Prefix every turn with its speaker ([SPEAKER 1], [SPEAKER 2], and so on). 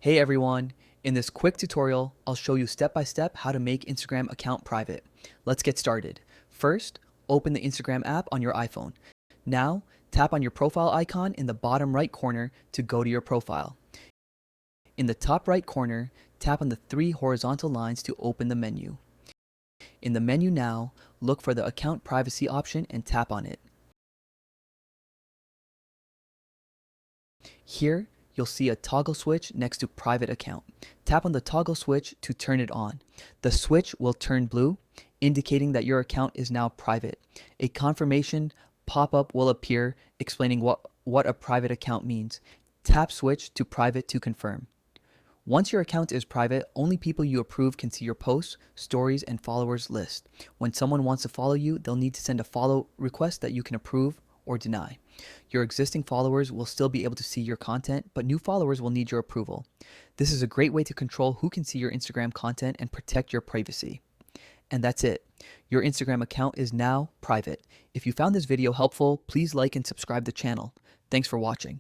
[SPEAKER 1] Hey everyone, in this quick tutorial, I'll show you step by step how to make Instagram account private. Let's get started. First, open the Instagram app on your iPhone. Now, tap on your profile icon in the bottom right corner to go to your profile. In the top right corner, tap on the three horizontal lines to open the menu. In the menu now, look for the account privacy option and tap on it. Here, you'll see a toggle switch next to private account. Tap on the toggle switch to turn it on. The switch will turn blue, indicating that your account is now private. A confirmation pop-up will appear explaining what a private account means. Tap switch to private to confirm. Once your account is private, only people you approve can see your posts, stories, and followers list. When someone wants to follow you, they'll need to send a follow request that you can approve or deny. Your existing followers will still be able to see your content, but new followers will need your approval. This is a great way to control who can see your Instagram content and protect your privacy. And that's it. Your Instagram account is now private. If you found this video helpful, please like and subscribe the channel. Thanks for watching.